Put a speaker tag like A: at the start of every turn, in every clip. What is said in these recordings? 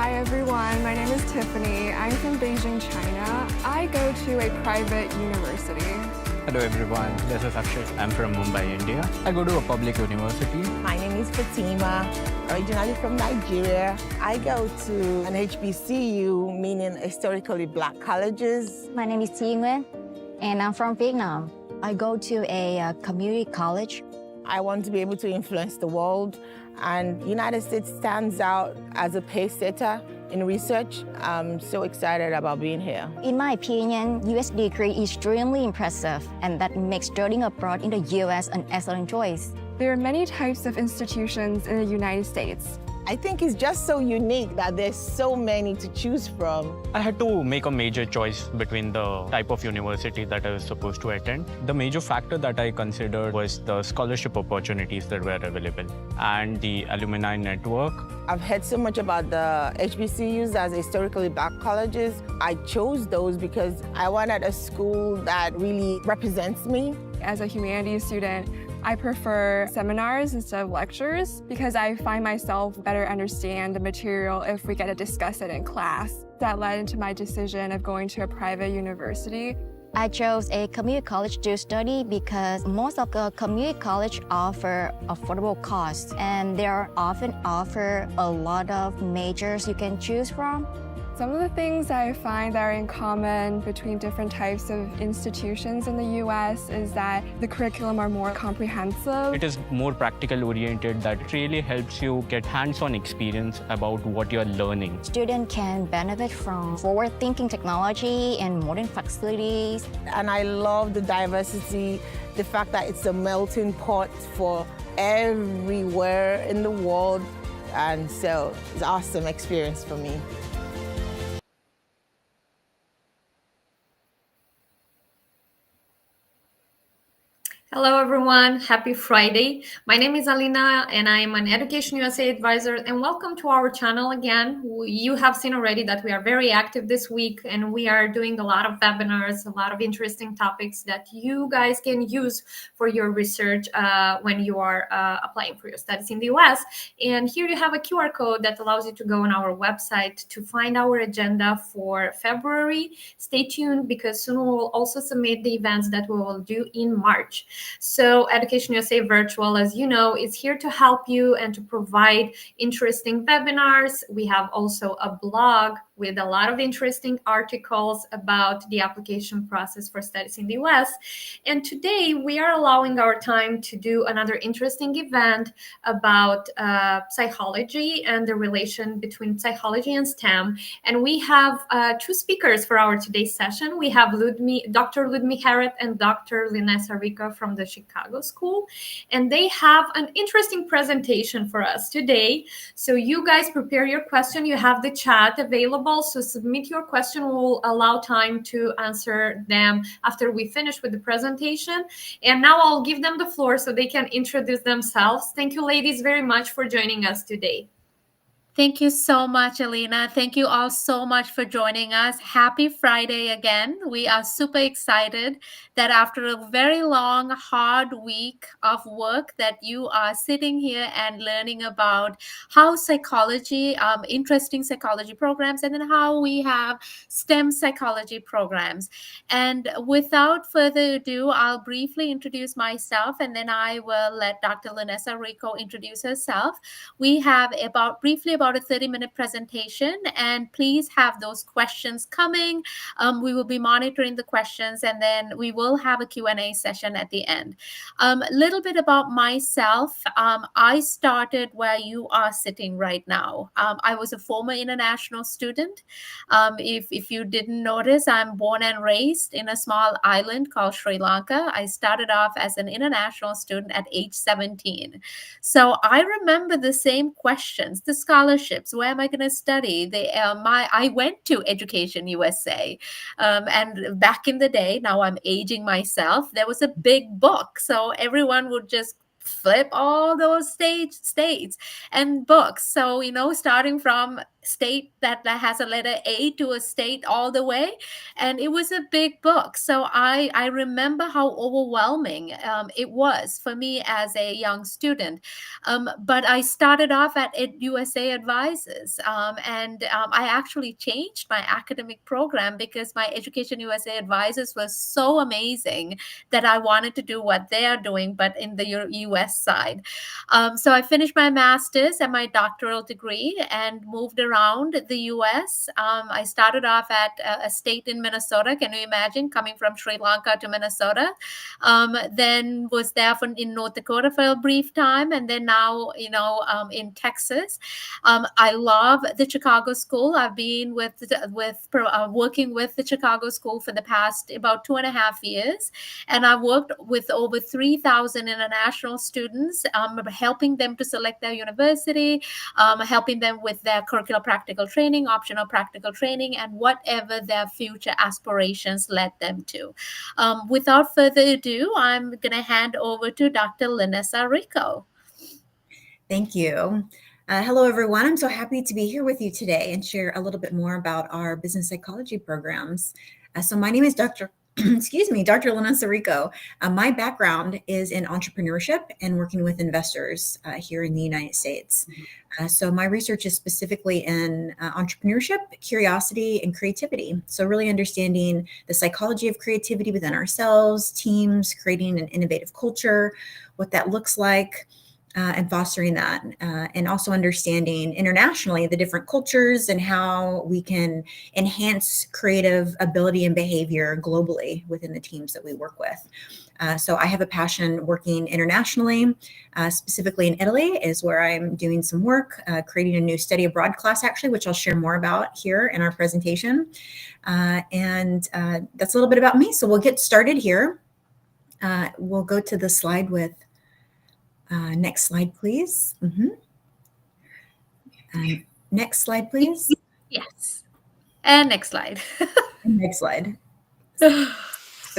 A: Hi everyone, my name is Tiffany. I'm from Beijing, China. I go to a private university.
B: Hello everyone, this is Akshay. I'm from Mumbai, India. I go to a public university.
C: My name is Fatima, originally from Nigeria. I go to an HBCU, meaning historically black colleges.
D: My name is Tingwen, and I'm from Vietnam. I go to a community college.
C: I want to be able to influence the world, and United States stands out as a pace setter in research. I'm so excited about being here.
D: In my opinion, US degree is extremely impressive, and that makes studying abroad in the US an excellent choice.
A: There are many types of institutions in the United States.
C: I think it's just so unique that there's so many to choose from.
B: I had to make a major choice between the type of university that I was supposed to attend. The major factor that I considered was the scholarship opportunities that were available and the alumni network.
C: I've heard so much about the HBCUs as historically black colleges. I chose those because I wanted a school that really represents me.
A: As a humanities student, I prefer seminars instead of lectures because I find myself better understand the material if we get to discuss it in class. That led into my decision of going to a private university.
D: I chose a community college to study because most of the community college offer affordable costs, and they often offer a lot of majors you can choose from.
A: Some of the things I find that are in common between different types of institutions in the US is that the curriculum are more comprehensive.
B: It is more practical oriented that really helps you get hands-on experience about what you're learning.
D: Students can benefit from forward-thinking technology and modern facilities.
C: And I love the diversity, the fact that it's a melting pot for everywhere in the world. And so it's an awesome experience for me.
E: Hello everyone, happy Friday. My name is Alina and I am an Education USA advisor, and welcome to our channel again. You have seen already that we are very active this week and we are doing a lot of webinars, a lot of interesting topics that you guys can use for your research when you are applying for your studies in the US. And here you have a QR code that allows you to go on our website to find our agenda for February. Stay tuned because soon we will also submit the events that we will do in March. So Education USA Virtual, as you know, is here to help you and to provide interesting webinars. We have also a blog with a lot of interesting articles about the application process for studies in the US. And today we are allowing our time to do another interesting event about psychology and the relation between psychology and STEM. And we have two speakers for our today's session. We have Dr. Ludmi Harrod and Dr. Linessa Rico from the Chicago School. And they have an interesting presentation for us today. So you guys prepare your question. You have the chat available. So submit your question. We'll allow time to answer them after we finish with the presentation. And now I'll give them the floor so they can introduce themselves. Thank you, ladies, very much for joining us today.
F: Thank you so much, Alina. Thank you all so much for joining us. Happy Friday again. We are super excited that after a very long, hard week of work that you are sitting here and learning about how psychology, interesting psychology programs, and then how we have STEM psychology programs. And without further ado, I'll briefly introduce myself, and then I will let Dr. Linessa Rico introduce herself. We have briefly about a 30-minute presentation, and please have those questions coming. We will be monitoring the questions, and then we will have a Q&A session at the end. A little bit about myself. I started where you are sitting right now. I was a former international student. If you didn't notice, I'm born and raised in a small island called Sri Lanka. I started off as an international student at age 17. So I remember the same questions, the scholarships, where am I going to study? I went to Education USA. And back in the day, now I'm aging myself, there was a big book. So everyone would just flip all those states and books. So, starting from state that has a letter A to a state all the way. And it was a big book. So I remember how overwhelming it was for me as a young student. But I started off at USA Advisors, and I actually changed my academic program because my Education USA Advisors was so amazing that I wanted to do what they are doing, but in the US side. So I finished my master's and my doctoral degree and moved around the US. I started off at a state in Minnesota. Can you imagine coming from Sri Lanka to Minnesota? Then was there in North Dakota for a brief time, and then now, in Texas. I love the Chicago School. I've been working with the Chicago School for the past about 2.5 years, and I've worked with over 3,000 international students, helping them to select their university, helping them with their curricular practical training, optional practical training, and whatever their future aspirations led them to. Without further ado, I'm going to hand over to Dr. Linessa Rico.
G: Thank you. Hello, everyone. I'm so happy to be here with you today and share a little bit more about our business psychology programs. So my name is Dr. Dr. Linessa Rico. My background is in entrepreneurship and working with investors here in the United States. So my research is specifically in entrepreneurship, curiosity, and creativity. So really understanding the psychology of creativity within ourselves, teams, creating an innovative culture, what that looks like, and fostering that, and also understanding internationally the different cultures and how we can enhance creative ability and behavior globally within the teams that we work with. So I have a passion working internationally, specifically in Italy is where I'm doing some work, creating a new study abroad class actually, which I'll share more about here in our presentation. And that's a little bit about me. So we'll get started here. We'll go to the slide with next slide, please. Next slide, please.
F: Yes. And next slide.
G: Next slide.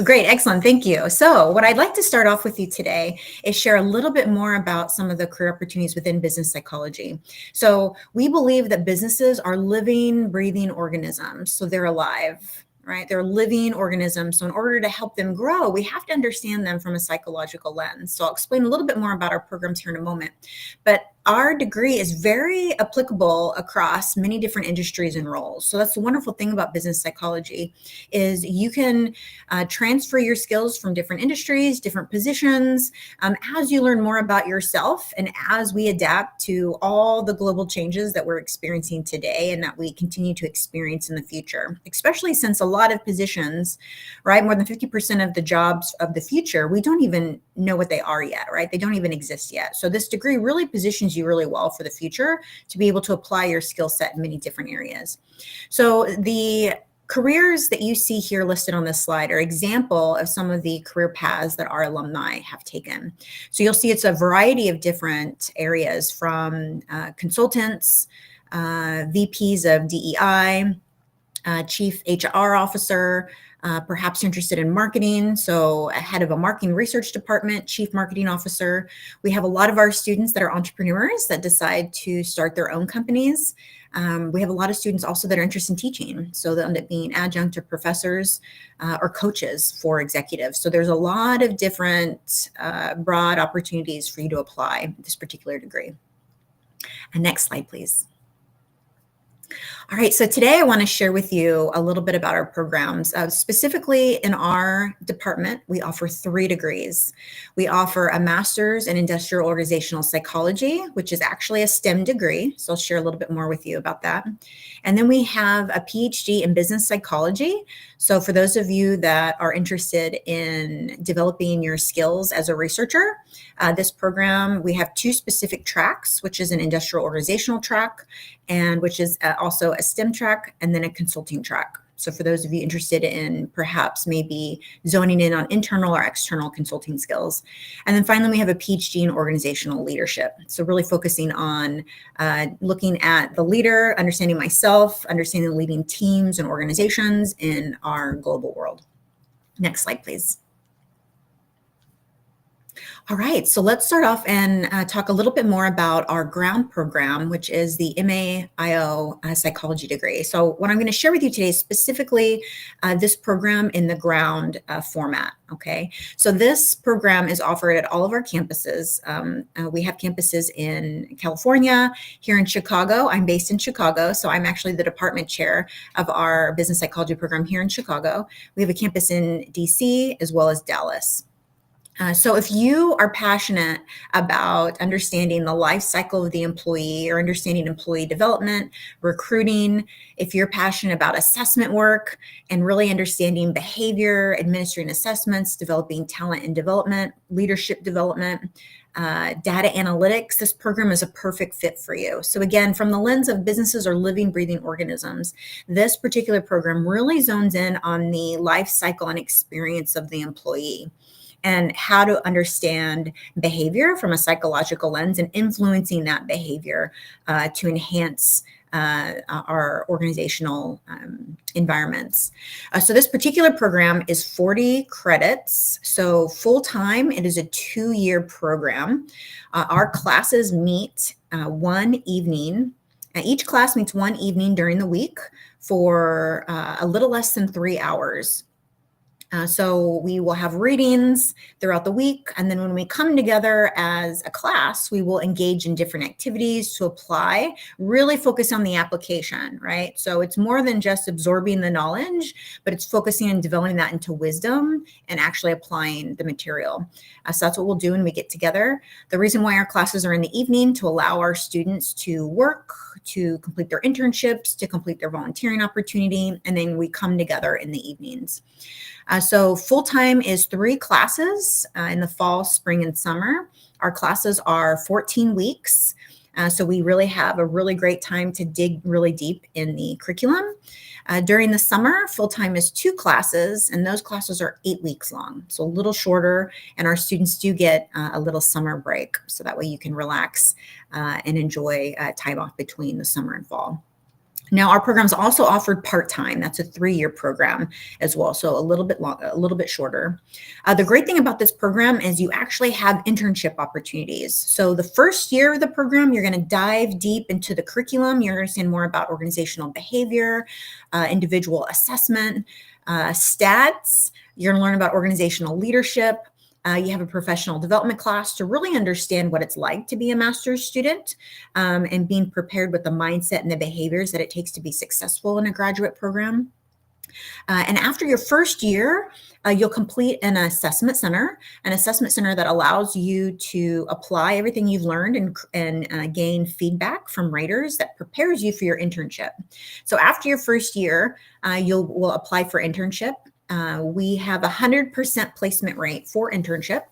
G: Great, excellent, thank you. So what I'd like to start off with you today is share a little bit more about some of the career opportunities within business psychology. So we believe that businesses are living, breathing organisms, so they're alive. Right? They're living organisms. So in order to help them grow, we have to understand them from a psychological lens. So I'll explain a little bit more about our programs here in a moment. But our degree is very applicable across many different industries and roles. So that's the wonderful thing about business psychology is you can transfer your skills from different industries, different positions, as you learn more about yourself and as we adapt to all the global changes that we're experiencing today and that we continue to experience in the future, especially since a lot of positions, right, more than 50% of the jobs of the future, we don't even know what they are yet, right? They don't even exist yet. So this degree really positions you really well for the future to be able to apply your skill set in many different areas. So the careers that you see here listed on this slide are example of some of the career paths that our alumni have taken. So you'll see it's a variety of different areas from consultants, VPs of DEI, chief HR officer, perhaps interested in marketing. So head of a marketing research department, chief marketing officer. We have a lot of our students that are entrepreneurs that decide to start their own companies. We have a lot of students also that are interested in teaching. So they'll end up being adjunct or professors or coaches for executives. So there's a lot of different broad opportunities for you to apply this particular degree. And next slide, please. All right, so today I want to share with you a little bit about our programs. Specifically in our department, we offer 3 degrees. We offer a master's in industrial organizational psychology, which is actually a STEM degree. So I'll share a little bit more with you about that. And then we have a PhD in business psychology. So for those of you that are interested in developing your skills as a researcher, this program, we have 2 specific tracks, which is an industrial organizational track, and which is also a STEM track, and then a consulting track. So for those of you interested in perhaps maybe zoning in on internal or external consulting skills. And then finally, we have a PhD in organizational leadership. So really focusing on looking at the leader, understanding myself, understanding leading teams and organizations in our global world. Next slide, please. All right, so let's start off and talk a little bit more about our ground program, which is the MAIO psychology degree. So what I'm going to share with you today is specifically this program in the ground format, okay? So this program is offered at all of our campuses. We have campuses in California, here in Chicago. I'm based in Chicago, so I'm actually the department chair of our business psychology program here in Chicago. We have a campus in DC as well as Dallas. So if you are passionate about understanding the life cycle of the employee or understanding employee development, recruiting, if you're passionate about assessment work and really understanding behavior, administering assessments, developing talent and development, leadership development, data analytics, this program is a perfect fit for you. So again, from the lens of businesses are living, breathing organisms, this particular program really zones in on the life cycle and experience of the employee, and how to understand behavior from a psychological lens and influencing that behavior to enhance our organizational environments. So this particular program is 40 credits. So full-time, it is a 2-year program. Our classes meet one evening. Each class meets one evening during the week for a little less than 3 hours. So we will have readings throughout the week. And then when we come together as a class, we will engage in different activities to apply, really focus on the application, right? So it's more than just absorbing the knowledge, but it's focusing on developing that into wisdom and actually applying the material. So that's what we'll do when we get together. The reason why our classes are in the evening to allow our students to work, to complete their internships, to complete their volunteering opportunity, and then we come together in the evenings. So full-time is 3 classes in the fall, spring, and summer. Our classes are 14 weeks. So we really have a really great time to dig really deep in the curriculum. During the summer, full-time is 2 classes, and those classes are 8 weeks long, so a little shorter, and our students do get a little summer break, so that way you can relax and enjoy time off between the summer and fall. Now, our program is also offered part-time. That's a 3-year program as well, so a little bit long, a little bit shorter. The great thing about this program is you actually have internship opportunities. So the first year of the program, you're going to dive deep into the curriculum. You're going to understand more about organizational behavior, individual assessment, stats. You're going to learn about organizational leadership. You have a professional development class to really understand what it's like to be a master's student and being prepared with the mindset and the behaviors that it takes to be successful in a graduate program. And after your first year, you'll complete an assessment center that allows you to apply everything you've learned and gain feedback from writers that prepares you for your internship. So after your first year, we'll apply for internship. We have 100% placement rate for internship.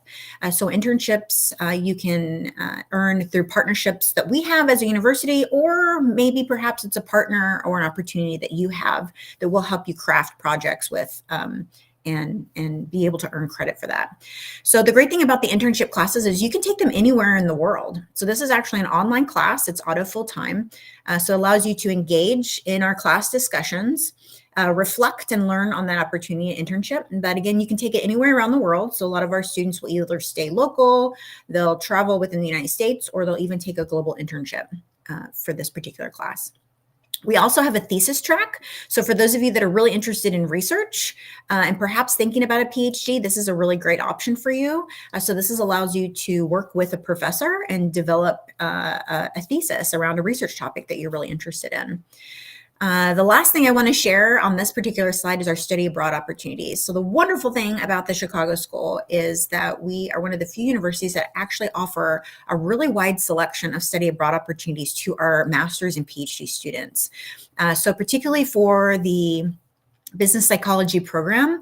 G: So internships you can earn through partnerships that we have as a university, or maybe perhaps it's a partner or an opportunity that you have that will help you craft projects with and be able to earn credit for that. So the great thing about the internship classes is you can take them anywhere in the world. So this is actually an online class. It's auto full-time. So it allows you to engage in our class discussions, reflect and learn on that opportunity internship. But again, you can take it anywhere around the world. So a lot of our students will either stay local, they'll travel within the United States, or they'll even take a global internship for this particular class. We also have a thesis track. So for those of you that are really interested in research and perhaps thinking about a PhD, this is a really great option for you. So this allows you to work with a professor and develop a thesis around a research topic that you're really interested in. The last thing I want to share on this particular slide is our study abroad opportunities. So the wonderful thing about the Chicago School is that we are one of the few universities that actually offer a really wide selection of study abroad opportunities to our master's and PhD students. So particularly for the business psychology program,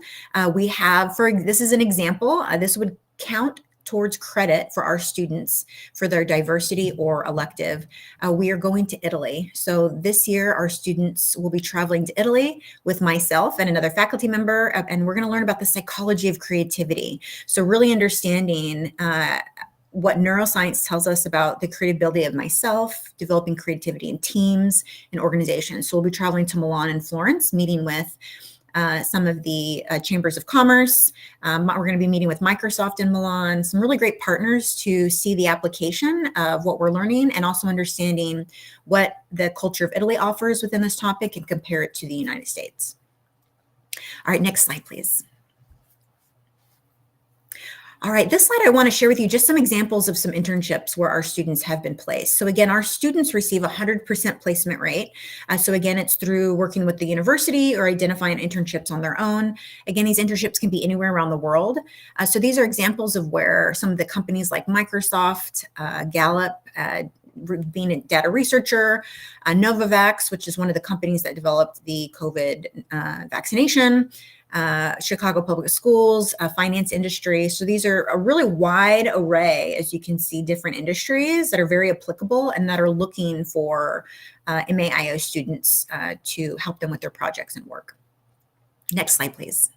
G: we have, this is an example, this would count towards credit for our students for their diversity or elective. We are going to Italy. So this year, our students will be traveling to Italy with myself and another faculty member, and we're going to learn about the psychology of creativity. So really understanding what neuroscience tells us about the creativity of myself, developing creativity in teams and organizations. So we'll be traveling to Milan and Florence, meeting with some of the chambers of commerce. We're going to be meeting with Microsoft in Milan, some really great partners to see the application of what we're learning and also understanding what the culture of Italy offers within this topic and compare it to the United States. All right, next slide, please. All right, this slide I want to share with you just some examples of some internships where our students have been placed. So again, our students receive 100% placement rate. So again, it's through working with the university or identifying internships on their own. Again, these internships can be anywhere around the world. So these are examples of where some of the companies like Microsoft, Gallup, being a data researcher, Novavax, which is one of the companies that developed the COVID vaccination, Chicago Public Schools, finance industry. So these are a really wide array, as you can see, different industries that are very applicable and that are looking for MAIO students to help them with their projects and work. Next slide, please.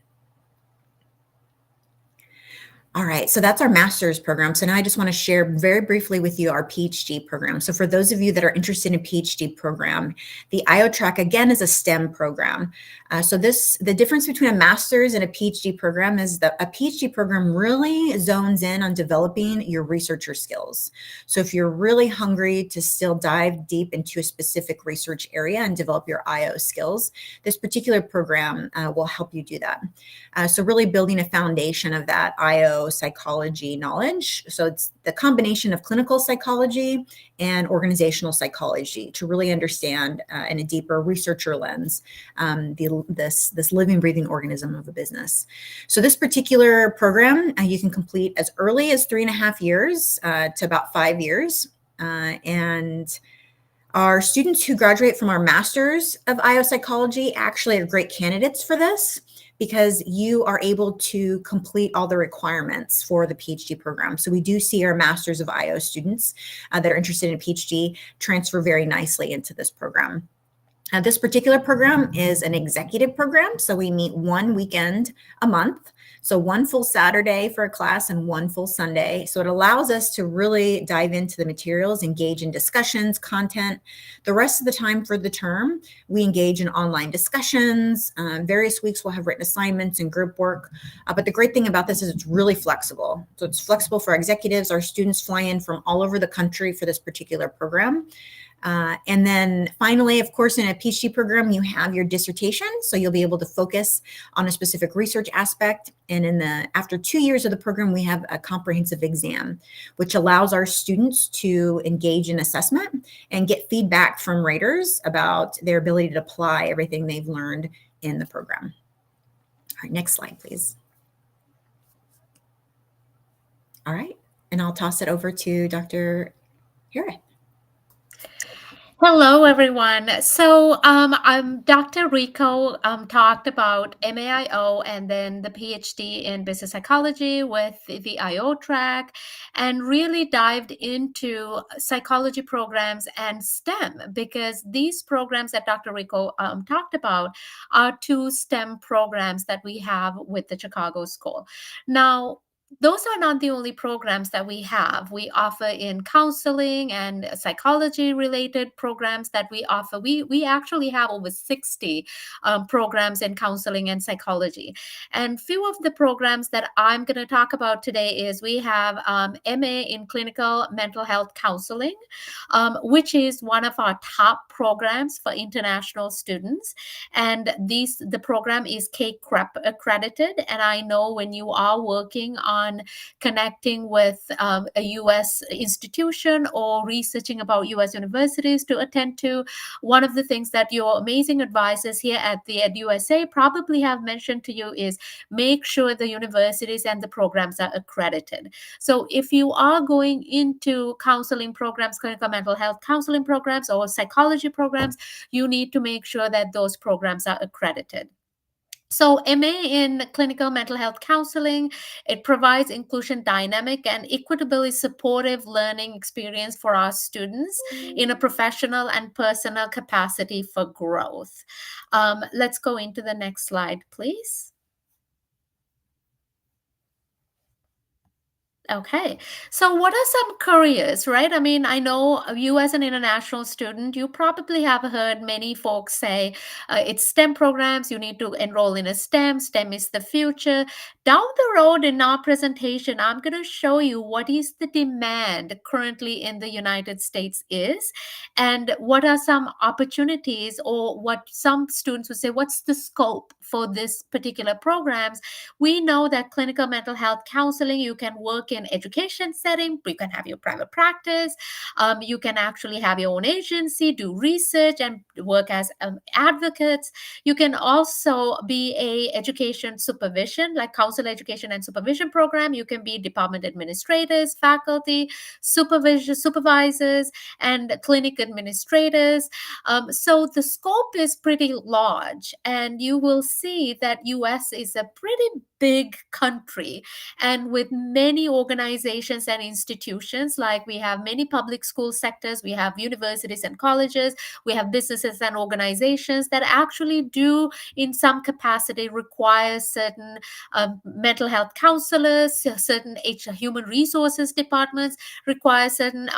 G: All right, so that's our master's program. So now I just want to share very briefly with you our PhD program. So for those of you that are interested in a PhD program, the IO track again is a STEM program. So the difference between a master's and a PhD program is that a PhD program really zones in on developing your researcher skills. So if you're really hungry to still dive deep into a specific research area and develop your IO skills, this particular program will help you do that. So really building a foundation of that IO psychology knowledge. So it's the combination of clinical psychology and organizational psychology to really understand in a deeper researcher lens this living, breathing organism of a business. So this particular program you can complete as early as 3.5 years to about 5 years. And our students who graduate from our Masters of IO Psychology actually are great candidates for this, because you are able to complete all the requirements for the PhD program. So we do see our Masters of IO students that are interested in a PhD transfer very nicely into this program. This particular program is an executive program. So we meet one weekend a month. So one full Saturday for a class and one full Sunday. So it allows us to really dive into the materials, engage in discussions, content. The rest of the time for the term, we engage in online discussions. Various weeks we'll have written assignments and group work. But the great thing about this is it's really flexible. So it's flexible for executives. Our students fly in from all over the country for this particular program. And then finally, of course, in a PhD program, you have your dissertation. So you'll be able to focus on a specific research aspect. And after 2 years of the program, we have a comprehensive exam, which allows our students to engage in assessment and get feedback from raters about their ability to apply everything they've learned in the program. All right, next slide, please. All right, and I'll toss it over to Dr. Harris.
F: Hello, everyone. So Dr. Rico talked about MAIO and then the PhD in business psychology with the IO track, and really dived into psychology programs and STEM, because these programs that Dr. Rico talked about are 2 STEM programs that we have with the Chicago School. Now, those are not the only programs that we have. We offer in counseling and psychology related programs that we offer. We actually have over 60 programs in counseling and psychology. And few of the programs that I'm going to talk about today is we have MA in clinical mental health counseling, which is one of our top programs for international students. And the program is CACREP accredited. And I know when you are working on connecting with a U.S. institution or researching about U.S. universities to attend to, one of the things that your amazing advisors here at the EdUSA probably have mentioned to you is make sure the universities and the programs are accredited. So if you are going into counseling programs, clinical mental health counseling programs or psychology programs, you need to make sure that those programs are accredited. So MA in clinical mental health counseling, it provides inclusion dynamic and equitably supportive learning experience for our students in a professional and personal capacity for growth. Let's go into the next slide, please. Okay. So, what are some careers, right? I mean, I know you as an international student, you probably have heard many folks say it's STEM programs, you need to enroll in a STEM, STEM is the future. Down the road in our presentation, I'm going to show you what is the demand currently in the United States is, and what are some opportunities, or what some students would say, what's the scope for this particular programs. We know that clinical mental health counseling, you can work in education setting, you can have your private practice, you can actually have your own agency, do research and work as advocates. You can also be a education supervision, like counsel education and supervision program. You can be department administrators, faculty, supervisors, and clinic administrators. So the scope is pretty large, and you will see that US is a pretty big country, and with many organizations and institutions. Like, we have many public school sectors, we have universities and colleges, we have businesses and organizations that actually do in some capacity require certain mental health counselors, certain human resources departments require certain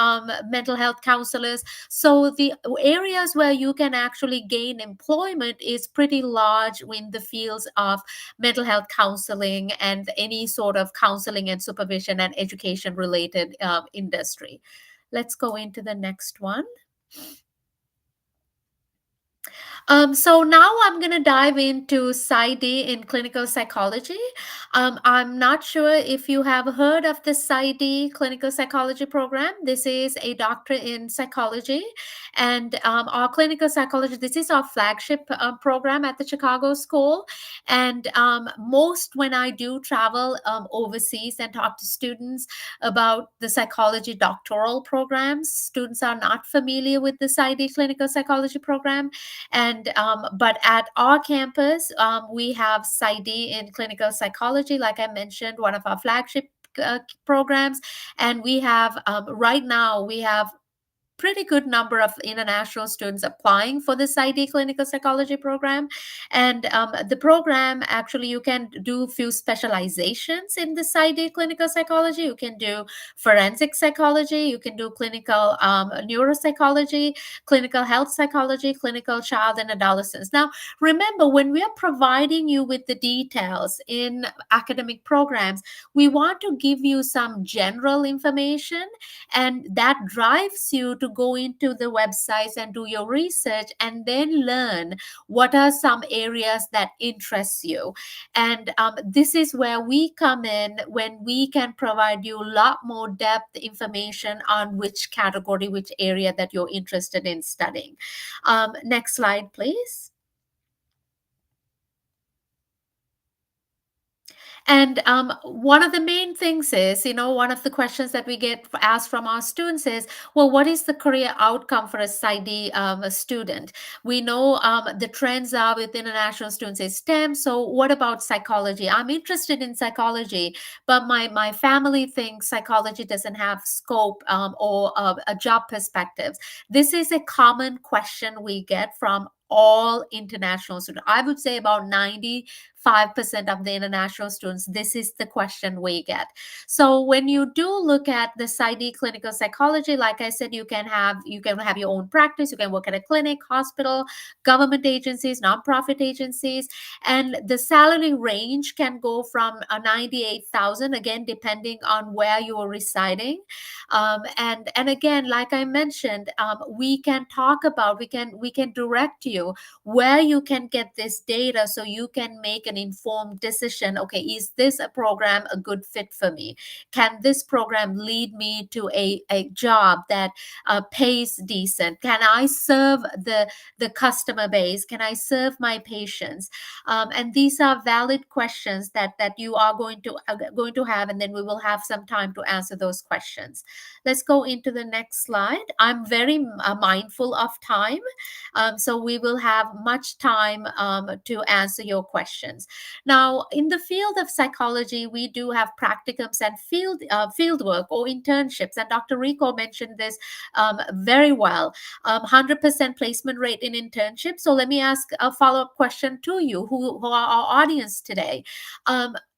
F: mental health counselors. So the areas where you can actually gain employment is pretty large in the fields of mental health counseling and any sort of counseling and supervision and education related industry. Let's go into the next one. So now I'm going to dive into PsyD in clinical psychology. I'm not sure if you have heard of the PsyD clinical psychology program. This is a doctorate in psychology, and our clinical psychology, this is our flagship program at the Chicago School. And most when I do travel overseas and talk to students about the psychology doctoral programs, students are not familiar with the PsyD clinical psychology program. And but at our campus, we have PsyD in clinical psychology, like I mentioned, one of our flagship programs. And we have right now we have pretty good number of international students applying for the PsyD clinical psychology program. And the program, actually, you can do few specializations in the PsyD clinical psychology. You can do forensic psychology, you can do clinical neuropsychology, clinical health psychology, clinical child and adolescents. Now, remember, when we are providing you with the details in academic programs, we want to give you some general information, and that drives you to go into the websites and do your research and then learn what are some areas that interest you. And this is where we come in, when we can provide you a lot more depth information on which category, which area that you're interested in studying. Next slide, please. And one of the main things is, one of the questions that we get asked from our students is, well, what is the career outcome for a PsyD student? We know the trends are with international students is STEM. So what about psychology? I'm interested in psychology, but my family thinks psychology doesn't have scope or a job perspectives. This is a common question we get from all international students. I would say about 95% of the international students, this is the question we get. So when you do look at the PsyD clinical psychology, like I said, you can have your own practice, you can work at a clinic, hospital, government agencies, nonprofit agencies, and the salary range can go from 98,000, again, depending on where you are residing. And again, like I mentioned, we can direct you where you can get this data so you can make an informed decision. Okay, is this a program a good fit for me? Can this program lead me to a job that pays decent? Can I serve the customer base? Can I serve my patients? And these are valid questions that you are going to have, and then we will have some time to answer those questions. Let's go into the next slide. I'm very mindful of time, so we will will have much time to answer your questions. Now, in the field of psychology, we do have practicums and field work or internships, and Dr. Rico mentioned this very well. 100% placement rate in internships. So let me ask a follow-up question to you, who are our audience today.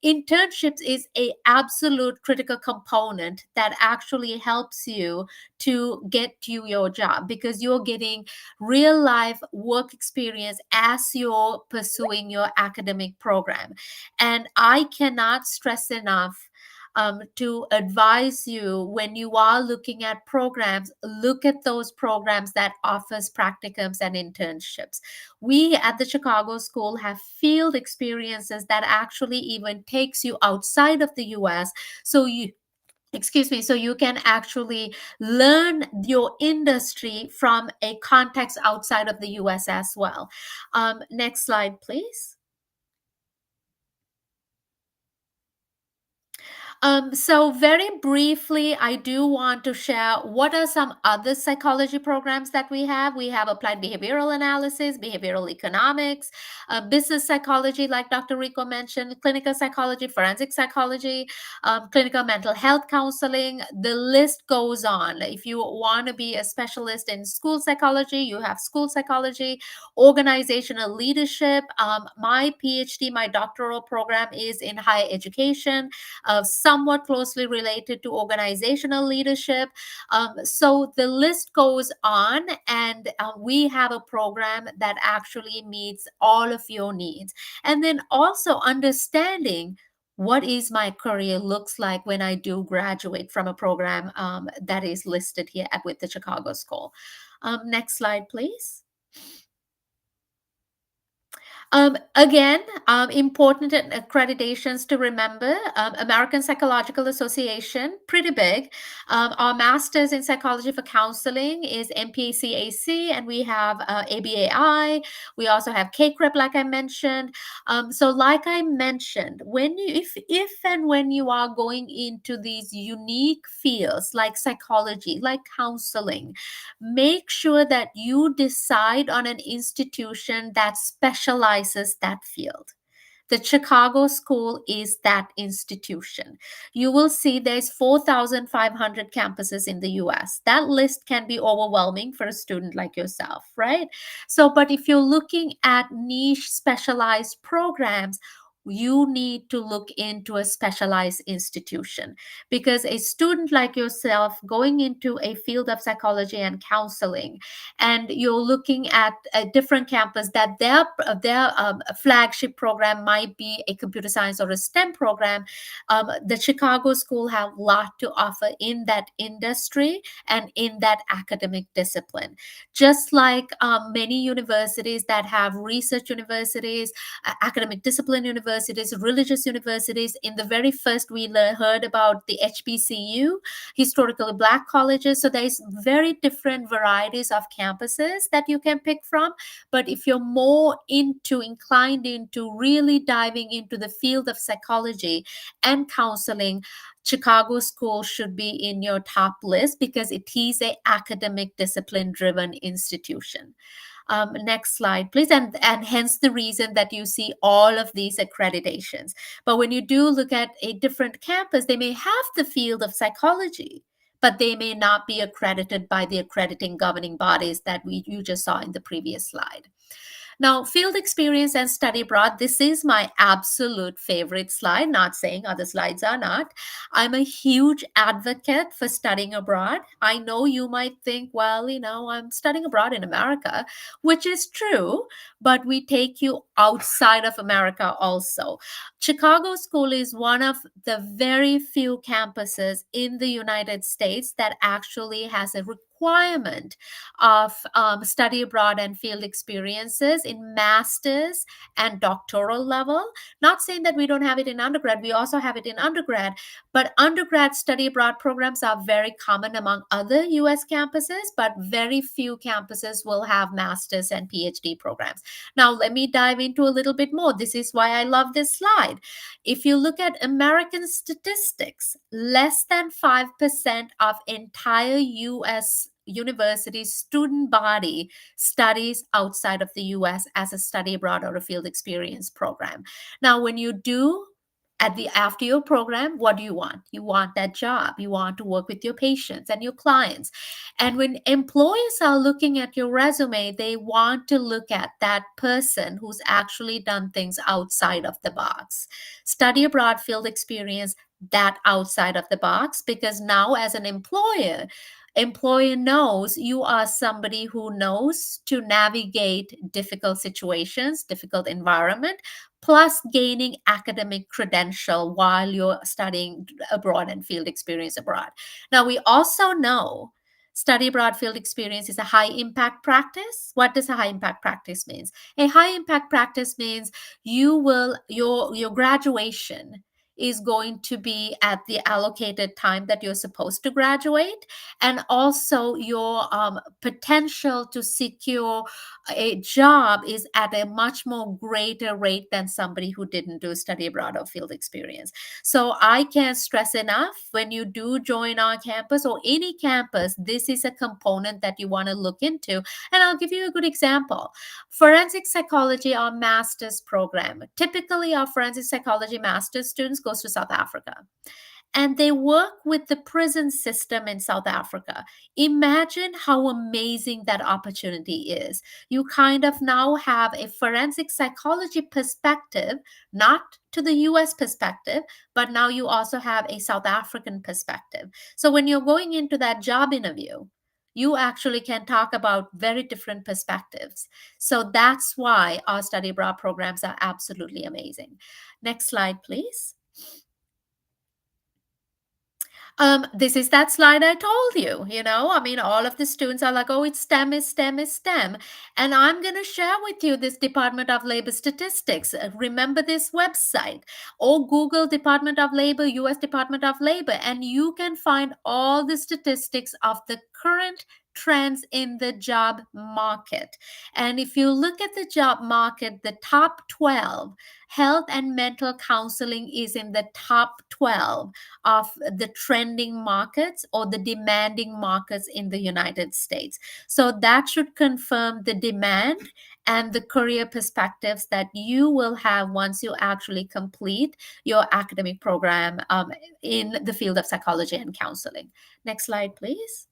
F: Internships is a absolute critical component that actually helps you to get to your job, because you're getting real life work experience as you're pursuing your academic program. And I cannot stress enough to advise you, when you are looking at programs, look at those programs that offers practicums and internships. We at the Chicago School have field experiences that actually even takes you outside of the US. So you can actually learn your industry from a context outside of the US as well. Next slide, please. So very briefly, I do want to share what are some other psychology programs that we have. We have applied behavioral analysis, behavioral economics, business psychology, like Dr. Rico mentioned, clinical psychology, forensic psychology, clinical mental health counseling. The list goes on. If you want to be a specialist in school psychology, you have school psychology, organizational leadership. My PhD, my doctoral program is in higher education, somewhat closely related to organizational leadership. So the list goes on, and we have a program that actually meets all of your needs. And then also understanding what is my career looks like when I do graduate from a program that is listed here with the Chicago School. Next slide, please. Again, important accreditations to remember. American Psychological Association, pretty big. Our Masters in Psychology for Counseling is MPACAC, and we have ABAI. We also have KCREP, like I mentioned. So like I mentioned, if and when you are going into these unique fields like psychology, like counseling, make sure that you decide on an institution that specializes that field. The Chicago School is that institution. You will see there's 4,500 campuses in the US. That list can be overwhelming for a student like yourself, right? So, but if you're looking at niche specialized programs, you need to look into a specialized institution, because a student like yourself going into a field of psychology and counseling, and you're looking at a different campus that their flagship program might be a computer science or a STEM program, the Chicago School have a lot to offer in that industry and in that academic discipline. Just like many universities that have research universities, academic discipline universities, religious universities. In the very first, we heard about the HBCU, historically Black colleges. So there's very different varieties of campuses that you can pick from. But if you're more inclined into really diving into the field of psychology and counseling, Chicago School should be in your top list, because it is an academic discipline driven institution. Next slide, please. And hence the reason that you see all of these accreditations. But when you do look at a different campus, they may have the field of psychology, but they may not be accredited by the accrediting governing bodies that you just saw in the previous slide. Now, field experience and study abroad, this is my absolute favorite slide, not saying other slides are not. I'm a huge advocate for studying abroad. I know you might think, well, I'm studying abroad in America, which is true, but we take you outside of America also. Chicago School is one of the very few campuses in the United States that actually has a requirement of study abroad and field experiences in master's and doctoral level. Not saying that we don't have it in undergrad, we also have it in undergrad, but undergrad study abroad programs are very common among other US campuses, but very few campuses will have master's and PhD programs. Now, let me dive into a little bit more. This is why I love this slide. If you look at American statistics, less than 5% of entire US university student body studies outside of the US as a study abroad or a field experience program. Now, when you do after your program, what do you want? You want that job. You want to work with your patients and your clients. And when employers are looking at your resume, they want to look at that person who's actually done things outside of the box. Study abroad, field experience, that outside of the box, because now as an employer knows you are somebody who knows to navigate difficult situations, difficult environment, plus gaining academic credential while you're studying abroad and field experience abroad. Now, we also know study abroad field experience is a high impact practice. What does a high impact practice means? A high impact practice means your graduation is going to be at the allocated time that you're supposed to graduate, and also your potential to secure a job is at a much more greater rate than somebody who didn't do study abroad or field experience. So I can't stress enough, when you do join our campus or any campus, this is a component that you want to look into. And I'll give you a good example. Forensic psychology, our master's program. Typically, our forensic psychology master's students goes to South Africa, and they work with the prison system in South Africa. Imagine how amazing that opportunity is. You kind of now have a forensic psychology perspective, not to the US perspective, but now you also have a South African perspective. So when you're going into that job interview, you actually can talk about very different perspectives. So that's why our study abroad programs are absolutely amazing. Next slide, please. This is that slide I told you, I mean, all of the students are like, oh, it's STEM, it's STEM, it's STEM. And I'm going to share with you this Department of Labor statistics. Remember this website, or Google Department of Labor, US Department of Labor, and you can find all the statistics of the current trends in the job market. And if you look at the job market, the top 12, health and mental counseling is in the top 12 of the trending markets or the demanding markets in the United States. So that should confirm the demand and the career perspectives that you will have once you actually complete your academic program in the field of psychology and counseling. Next slide, please.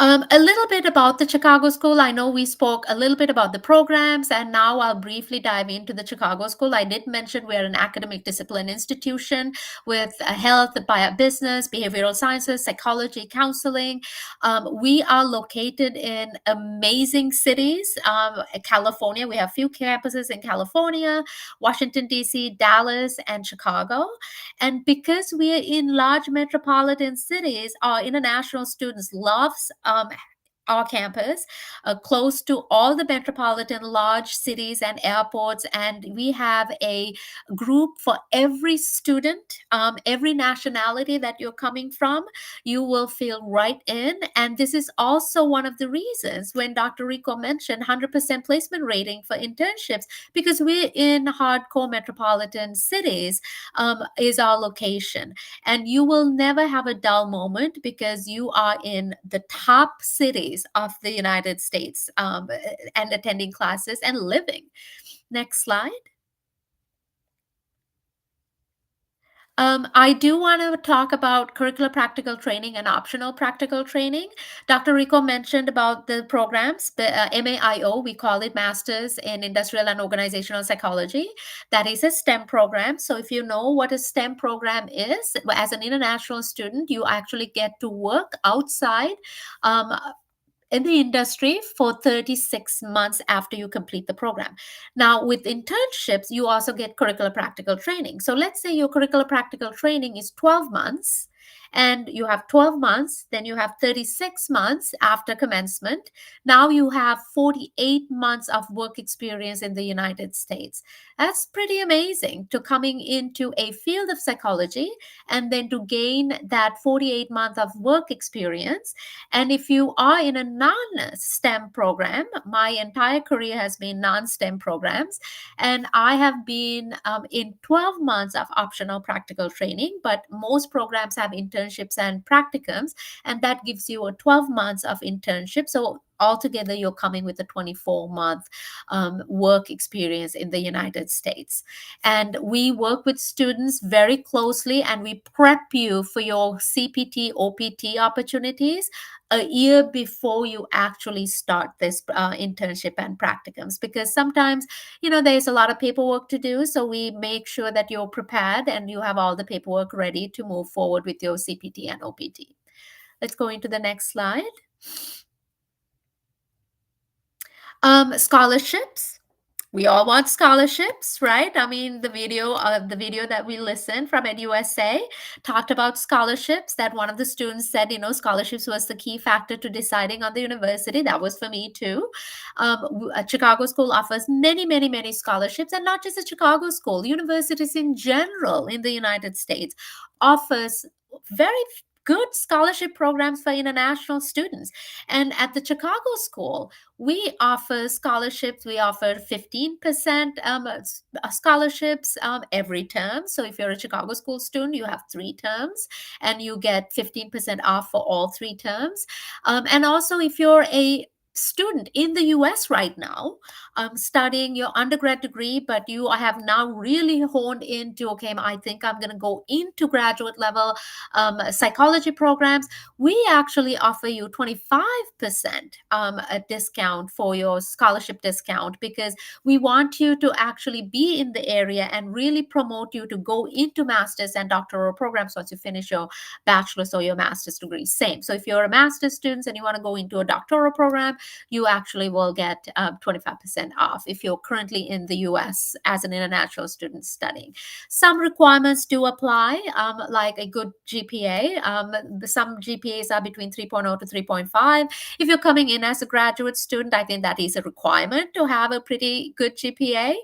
F: A little bit about the Chicago School. I know we spoke a little bit about the programs, and now I'll briefly dive into the Chicago School. I did mention we're an academic discipline institution with health, business, behavioral sciences, psychology, counseling. We are located in amazing cities. California, we have a few campuses in California, Washington, D.C., Dallas, and Chicago. And because we are in large metropolitan cities, our international students love our campus, close to all the metropolitan large cities and airports. And we have a group for every student, every nationality that you're coming from, you will feel right in. And this is also one of the reasons when Dr. Rico mentioned 100% placement rating for internships, because we're in hardcore metropolitan cities, is our location. And you will never have a dull moment because you are in the top cities of the United States and attending classes and living. Next slide. I do want to talk about curricular practical training and optional practical training. Dr. Rico mentioned about the programs, the MAIO, we call it Masters in Industrial and Organizational Psychology. That is a STEM program. So if you know what a STEM program is, as an international student, you actually get to work outside in the industry for 36 months after you complete the program. Now, with internships, you also get curricular practical training. So let's say your curricular practical training is 12 months, and you have 12 months, then you have 36 months after commencement. Now you have 48 months of work experience in the United States. That's pretty amazing, to coming into a field of psychology and then to gain that 48 months of work experience. And if you are in a non-STEM program, my entire career has been non-STEM programs, and I have been in 12 months of optional practical training, but most programs have internships and practicums, and that gives you a 12 months of internship. So altogether, you're coming with a 24-month work experience in the United States. And we work with students very closely, and we prep you for your CPT, OPT opportunities a year before you actually start this internship and practicums, because sometimes, there's a lot of paperwork to do. So we make sure that you're prepared and you have all the paperwork ready to move forward with your CPT and OPT. Let's go into the next slide. Scholarships. We all want scholarships, right? I mean, the video that we listened from EdUSA talked about scholarships, that one of the students said, scholarships was the key factor to deciding on the university. That was for me too. Chicago School offers many, many, many scholarships, and not just the Chicago School. Universities in general in the United States offers very good scholarship programs for international students. And at the Chicago School, we offer scholarships. We offer 15% scholarships every term. So if you're a Chicago School student, you have 3 terms and you get 15% off for all 3 terms. And also, if you're a student in the US right now, studying your undergrad degree, but you have now really honed into, okay, I think I'm going to go into graduate level psychology programs, we actually offer you 25% a discount for your scholarship discount, because we want you to actually be in the area and really promote you to go into master's and doctoral programs once you finish your bachelor's or your master's degree. Same. So if you're a master's student and you want to go into a doctoral program, you actually will get 25% off if you're currently in the US as an international student studying. Some requirements do apply, like a good GPA. Some GPAs are between 3.0 to 3.5. If you're coming in as a graduate student, I think that is a requirement to have a pretty good GPA.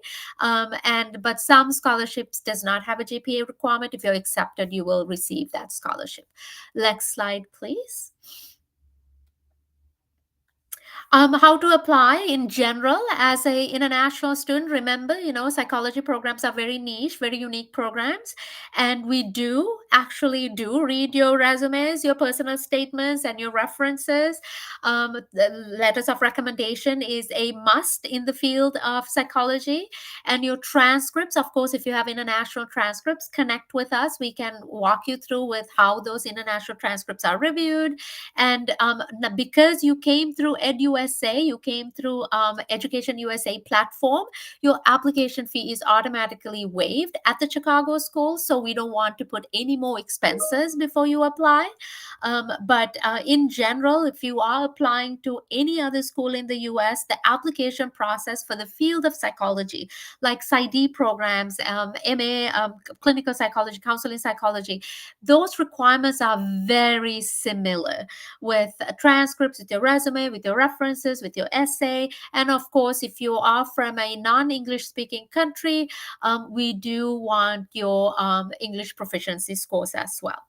F: But some scholarships does not have a GPA requirement. If you're accepted, you will receive that scholarship. Next slide, please. How to apply in general as a international student. Remember, psychology programs are very niche, very unique programs. And we do actually read your resumes, your personal statements, and your references. The letters of recommendation is a must in the field of psychology. And your transcripts, of course, if you have international transcripts, connect with us. We can walk you through with how those international transcripts are reviewed. And because you came through EdUSA, you came through Education USA platform, your application fee is automatically waived at the Chicago School. So we don't want to put any more expenses before you apply. But in general, if you are applying to any other school in the US, the application process for the field of psychology, like PsyD programs, MA, clinical psychology, counseling psychology, those requirements are very similar, with transcripts, with your resume, with your references, with your essay. And of course, if you are from a non-English speaking country, we do want your English proficiency scores as well.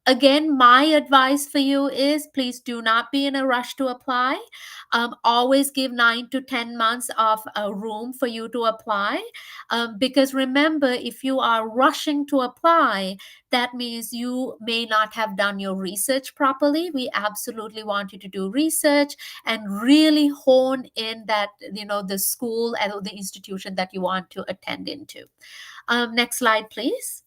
F: Again, my advice for you is please do not be in a rush to apply. Always give 9 to 10 months of room for you to apply. Because remember, if you are rushing to apply, that means you may not have done your research properly. We absolutely want you to do research and really hone in that, the school and the institution that you want to attend into. Next slide, please.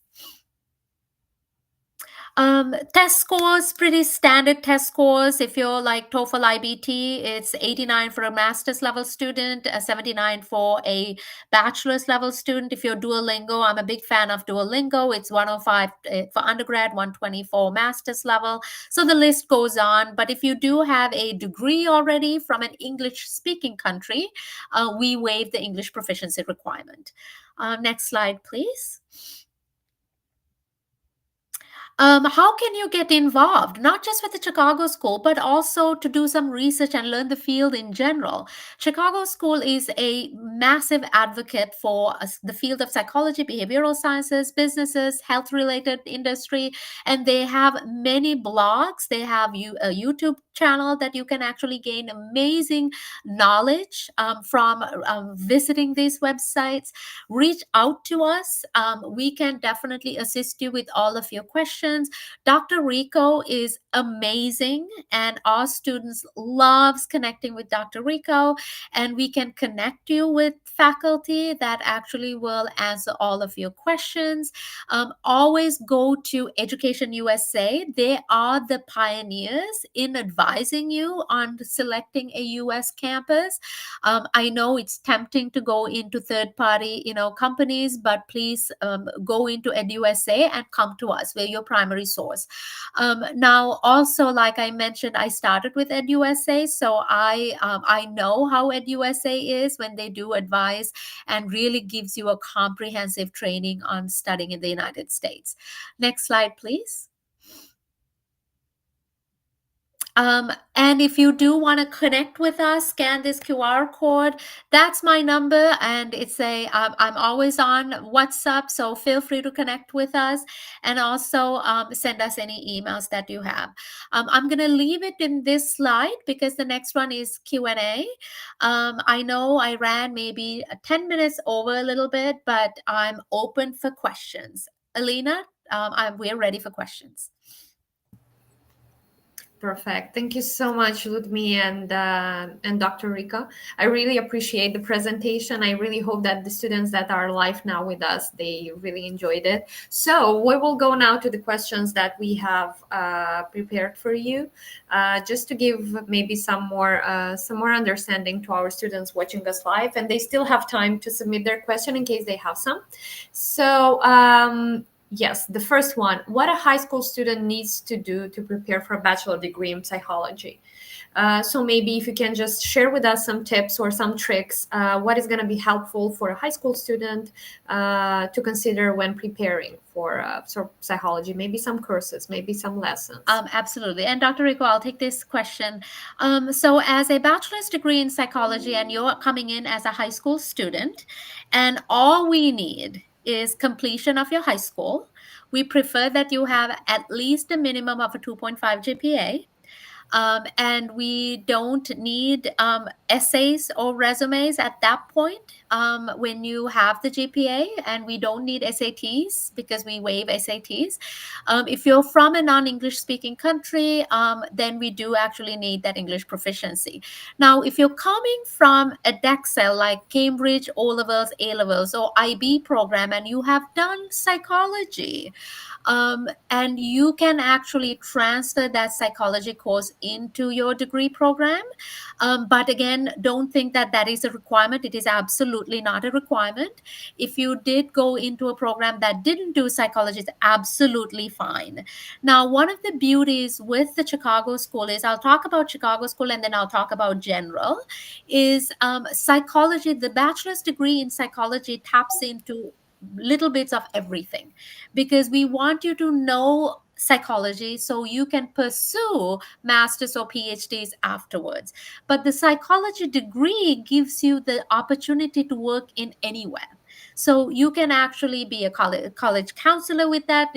F: Test scores, pretty standard test scores. If you're like TOEFL IBT, it's 89 for a master's level student, 79 for a bachelor's level student. If you're Duolingo, I'm a big fan of Duolingo. It's 105 for undergrad, 120 for master's level. So the list goes on. But if you do have a degree already from an English speaking country, we waive the English proficiency requirement. Next slide, please. How can you get involved, not just with the Chicago School, but also to do some research and learn the field in general? Chicago School is a massive advocate for the field of psychology, behavioral sciences, businesses, health-related industry, and they have many blogs. They have a YouTube channel that you can actually gain amazing knowledge from visiting these websites. Reach out to us. We can definitely assist you with all of your questions. questions. Dr. Rico is amazing, and our students loves connecting with Dr. Rico, and we can connect you with faculty that actually will answer all of your questions. Always go to Education USA. They are the pioneers in advising you on selecting a US campus. I know it's tempting to go into third-party, companies, but please go into EduSA and come to us. We're your primary source. Now, also, like I mentioned, I started with EduSA, so I know how EduSA is when they do advise and really gives you a comprehensive training on studying in the United States. Next slide, please. And if you do want to connect with us, scan this QR code. That's my number, and I'm always on WhatsApp, so feel free to connect with us, and also send us any emails that you have. I'm going to leave it in this slide because the next one is Q&A. I know I ran maybe 10 minutes over a little bit, but I'm open for questions. Alina, we're ready for questions.
E: Perfect. Thank you so much, Ludmi and Dr. Rika. I really appreciate the presentation. I really hope that the students that are live now with us, they really enjoyed it. So we will go now to the questions that we have prepared for you, just to give maybe some more understanding to our students watching us live, and they still have time to submit their question in case they have some. So yes, the first one, what a high school student needs to do to prepare for a bachelor degree in psychology. So maybe if you can just share with us some tips or some tricks, what is going to be helpful for a high school student to consider when preparing for psychology, maybe some courses, maybe some lessons.
F: Absolutely. And Dr. Rico, I'll take this question. So as a bachelor's degree in psychology, and you're coming in as a high school student, and all we need is completion of your high school. We prefer that you have at least a minimum of a 2.5 GPA. And we don't need essays or resumes at that point when you have the GPA, and we don't need SATs because we waive SATs. If you're from a non-English speaking country, then we do actually need that English proficiency. Now, if you're coming from a DEXEL like Cambridge O-levels, A-levels, or IB program, and you have done psychology, and you can actually transfer that psychology course into your degree program. But again, don't think that that is a requirement. It is absolutely not a requirement. If you did go into a program that didn't do psychology, it's absolutely fine. Now, one of the beauties with the Chicago School is, I'll talk about Chicago School and then I'll talk about general, is psychology. The bachelor's degree in psychology taps into little bits of everything, because we want you to know psychology so you can pursue masters or PhDs afterwards. But the psychology degree gives you the opportunity to work in anywhere. So you can actually be a college counselor with that,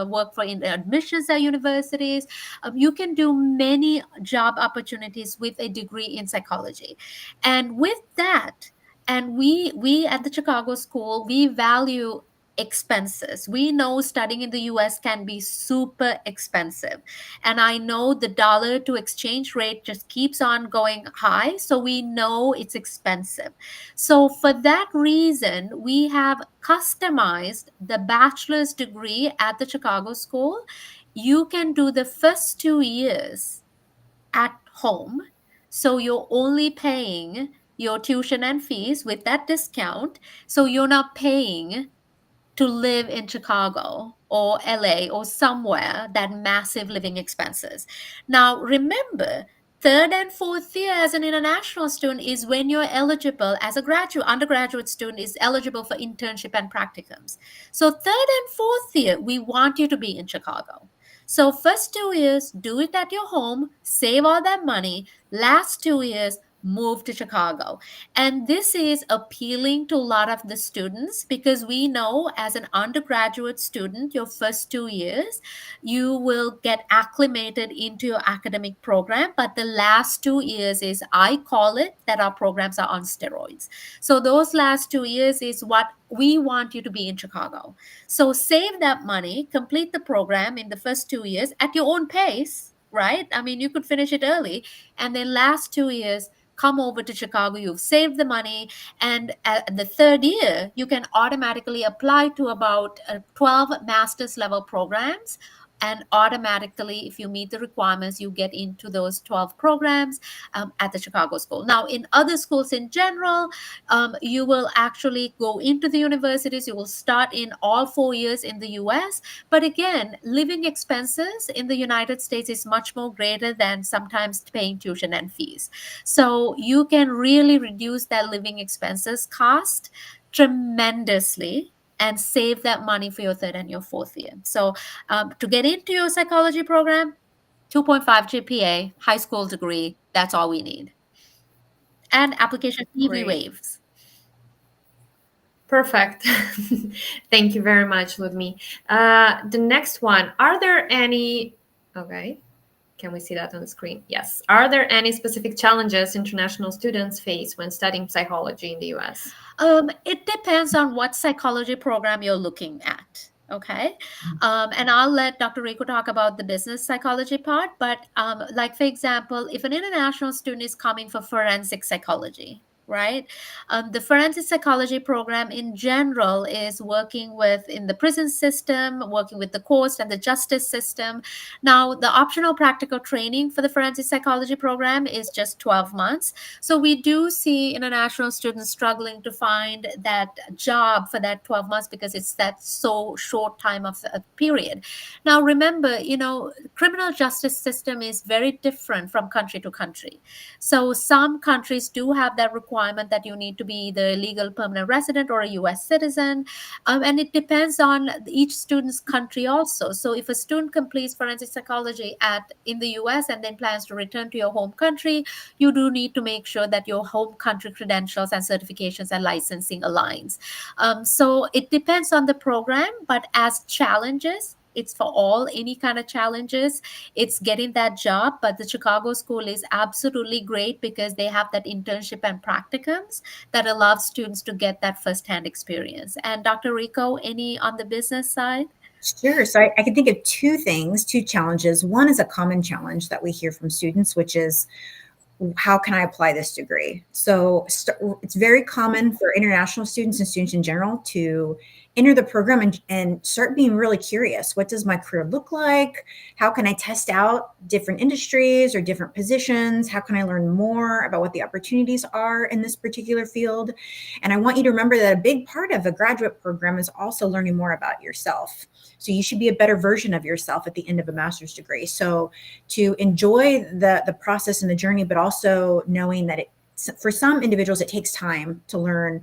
F: work for admissions at universities. You can do many job opportunities with a degree in psychology. And with that, and we at the Chicago School, we value expenses. We know studying in the US can be super expensive. And I know the dollar to exchange rate just keeps on going high. So we know it's expensive. So for that reason, we have customized the bachelor's degree at the Chicago School. You can do the first 2 years at home. So you're only paying your tuition and fees with that discount. So you're not paying to live in Chicago or LA or somewhere that massive living expenses. Now, remember, third and fourth year as an international student is when you're eligible as a undergraduate student is eligible for internship and practicums. So third and fourth year, we want you to be in Chicago. So first 2 years, do it at your home, save all that money. Last 2 years, move to Chicago. And this is appealing to a lot of the students because we know as an undergraduate student, your first 2 years, you will get acclimated into your academic program. But the last 2 years is, I call it, that our programs are on steroids. So those last 2 years is what we want you to be in Chicago. So save that money, complete the program in the first 2 years at your own pace, right? I mean, you could finish it early. And then last 2 years, come over to Chicago. You've saved the money. And at the third year, you can automatically apply to about 12 master's level programs. And automatically, if you meet the requirements, you get into those 12 programs at the Chicago school. Now, in other schools in general, you will actually go into the universities. You will start in all 4 years in the US. But again, living expenses in the United States is much more greater than sometimes paying tuition and fees. So you can really reduce that living expenses cost tremendously and save that money for your third and your fourth year. So to get into your psychology program, 2.5 GPA, high school degree, that's all we need. And application fee we
A: Great.
F: waives.
E: Perfect. Thank you very much, Ludmi. The next one, are there any, okay, can we see that on the screen? Yes. Are there any specific challenges international students face when studying psychology in the US?
F: It depends on what psychology program you're looking at. Okay. And I'll let Dr. Rico talk about the business psychology part. But like, for example, if an international student is coming for forensic psychology, right? The forensic psychology program in general is working with in the prison system, working with the courts and the justice system. Now, the optional practical training for the forensic psychology program is just 12 months. So we do see international students struggling to find that job for that 12 months because it's that so short time of a period. Now, remember, criminal justice system is very different from country to country. So some countries do have that requirement that you need to be the legal permanent resident or a US citizen. And it depends on each student's country also. So if a student completes forensic psychology in the US and then plans to return to your home country, you do need to make sure that your home country credentials and certifications and licensing aligns. So it depends on the program, but as challenges, it's for any kind of challenges. It's getting that job, but the Chicago school is absolutely great because they have that internship and practicums that allows students to get that firsthand experience. And Dr. Rico, any on the business side?
G: Sure. So I can think of two challenges. One is a common challenge that we hear from students, which is, how can I apply this degree? So it's very common for international students and students in general to enter the program and start being really curious. What does my career look like? How can I test out different industries or different positions? How can I learn more about what the opportunities are in this particular field? And I want you to remember that a big part of a graduate program is also learning more about yourself. So you should be a better version of yourself at the end of a master's degree. So to enjoy the process and the journey, but also knowing that for some individuals, it takes time to learn,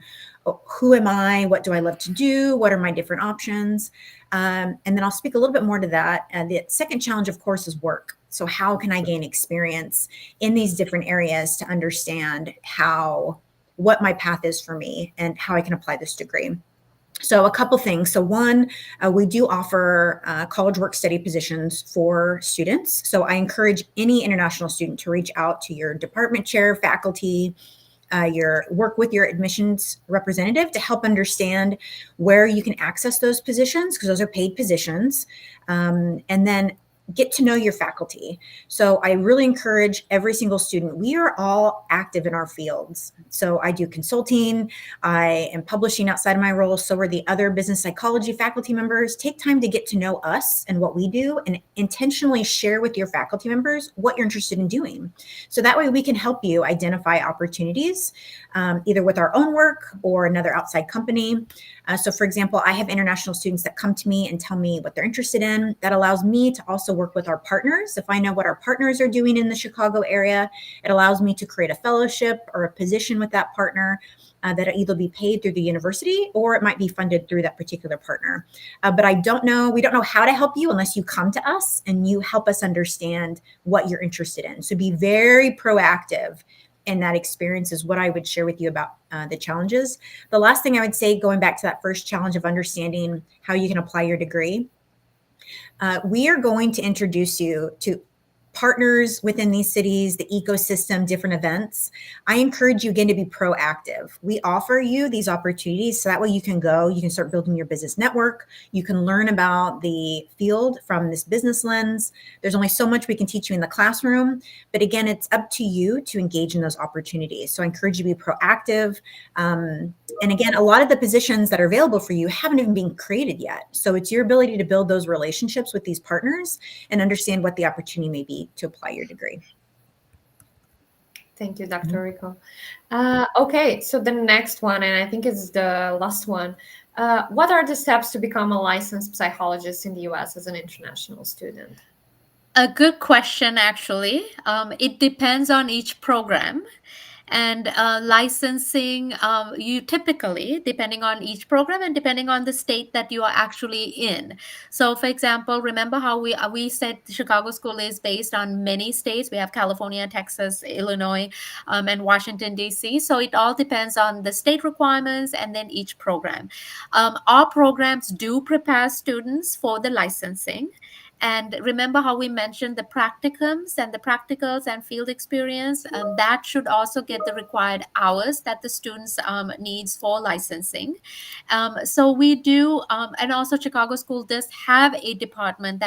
G: who am I? What do I love to do? What are my different options? And then I'll speak a little bit more to that. And the second challenge, of course, is work. So how can I gain experience in these different areas to understand what my path is for me and how I can apply this degree? So a couple things. So one, we do offer college work study positions for students. So I encourage any international student to reach out to your department chair, faculty, work with your admissions representative to help understand where you can access those positions, because those are paid positions. And then get to know your faculty. So I really encourage every single student. We are all active in our fields. So I do consulting, I am publishing outside of my role. So are the other business psychology faculty members. Take time to get to know us and what we do, and intentionally share with your faculty members what you're interested in doing. So that way we can help you identify opportunities, either with our own work or another outside company. So for example, I have international students that come to me and tell me what they're interested in. That allows me to also work with our partners. If I know what our partners are doing in the Chicago area, it allows me to create a fellowship or a position with that partner that'll either be paid through the university or it might be funded through that particular partner. But we don't know how to help you unless you come to us and you help us understand what you're interested in. So be very proactive and that experience is what I would share with you about the challenges. The last thing I would say, going back to that first challenge of understanding how you can apply your degree, we are going to introduce you to partners within these cities, the ecosystem, different events. I encourage you again to be proactive. We offer you these opportunities so that way you can go, you can start building your business network. You can learn about the field from this business lens. There's only so much we can teach you in the classroom, but again, it's up to you to engage in those opportunities. So I encourage you to be proactive. And again, a lot of the positions that are available for you haven't even been created yet. So it's your ability to build those relationships with these partners and understand what the opportunity may be to apply your degree.
E: Thank you, Dr. Rico. Okay, so the next one, and I think it's the last one. What are the steps to become a licensed psychologist in the US as an international student?
F: A good question, actually. It depends on each program. And licensing, you typically, depending on each program and depending on the state that you are actually in. So, for example, remember how we said Chicago School is based on many states. We have California, Texas, Illinois, and Washington, D.C. So it all depends on the state requirements and then each program. Our programs do prepare students for the licensing. And remember how we mentioned the practicums and the practicals and field experience, and that should also get the required hours that the students needs for licensing. So we do, and also Chicago School does have a department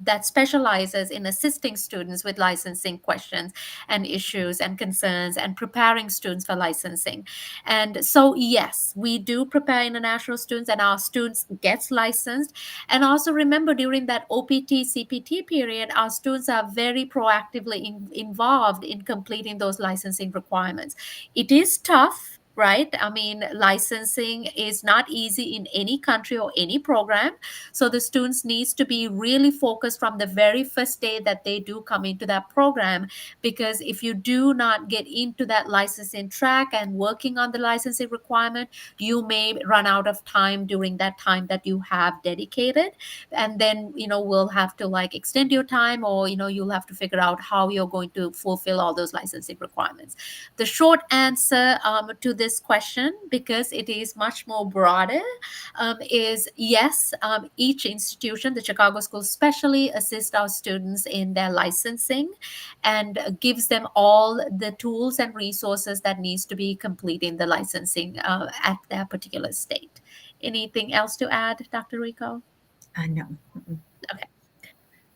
F: that specializes in assisting students with licensing questions and issues and concerns and preparing students for licensing. And so, yes, we do prepare international students and our students gets licensed. And also remember, during that OPT, CPT period, our students are very proactively involved in completing those licensing requirements. It is tough, right? I mean, licensing is not easy in any country or any program. So the students needs to be really focused from the very first day that they do come into that program, because if you do not get into that licensing track and working on the licensing requirement, you may run out of time during that time that you have dedicated. And then, we'll have to extend your time, or, you'll have to figure out how you're going to fulfill all those licensing requirements. The short answer to this question, because it is much more broader, is yes, each institution, the Chicago School especially, assists our students in their licensing and gives them all the tools and resources that needs to be completing the licensing at their particular state. Anything else to add, Dr. Rico?
G: No.
F: Okay.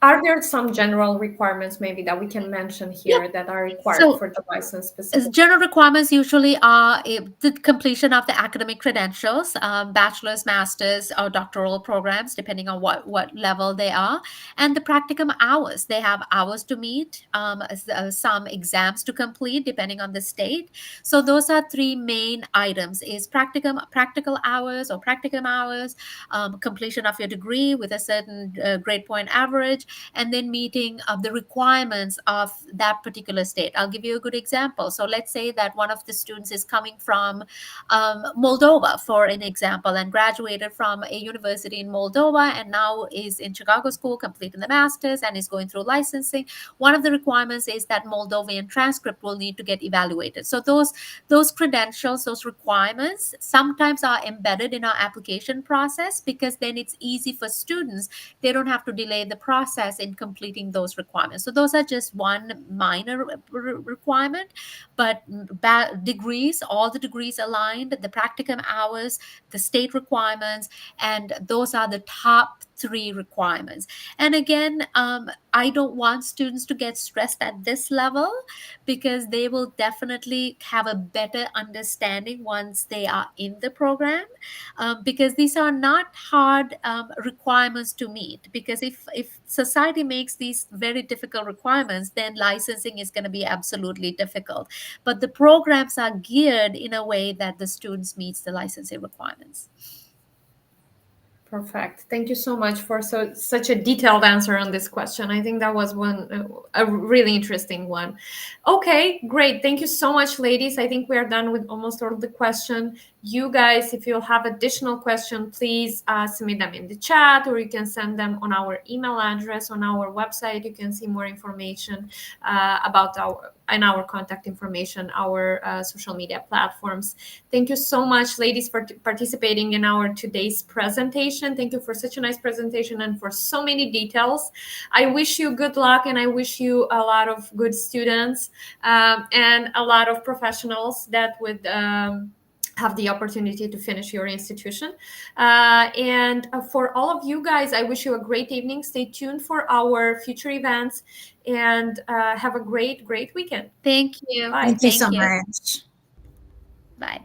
E: Are there some general requirements maybe that we can mention here that are required for the license specifically?
F: General requirements usually are the completion of the academic credentials, bachelor's, master's, or doctoral programs, depending on what level they are, and the practicum hours. They have hours to meet, some exams to complete, depending on the state. So those are three main items: is practical hours or practicum hours, completion of your degree with a certain grade point average, and then meeting the requirements of that particular state. I'll give you a good example. So let's say that one of the students is coming from Moldova, for an example, and graduated from a university in Moldova and now is in Chicago School completing the master's and is going through licensing. One of the requirements is that Moldovan transcript will need to get evaluated. So those credentials, those requirements sometimes are embedded in our application process, because then it's easy for students. They don't have to delay the process in completing those requirements. So those are just one minor requirement, but degrees, all the degrees aligned, the practicum hours, the state requirements, and those are the top three requirements. And again, I don't want students to get stressed at this level, because they will definitely have a better understanding once they are in the program, because these are not hard requirements to meet. Because if society makes these very difficult requirements, then licensing is going to be absolutely difficult. But the programs are geared in a way that the students meets the licensing requirements.
E: Perfect. Thank you so much for such a detailed answer on this question. I think that was a really interesting one. Okay, great. Thank you so much, ladies. I think we are done with almost all of the question. You guys, if you have additional questions, please submit them in the chat, or you can send them on our email address on our website. You can see more information about our contact information, our social media platforms. Thank you so much, ladies, for participating in our today's presentation. Thank you for such a nice presentation and for so many details. I wish you good luck, and I wish you a lot of good students and a lot of professionals that would have the opportunity to finish your institution. And for all of you guys, I wish you a great evening. Stay tuned for our future events, and have a great weekend.
F: Thank you.
E: Bye.
G: Thank you
F: Thank
G: so
F: you.
G: much.
F: Bye.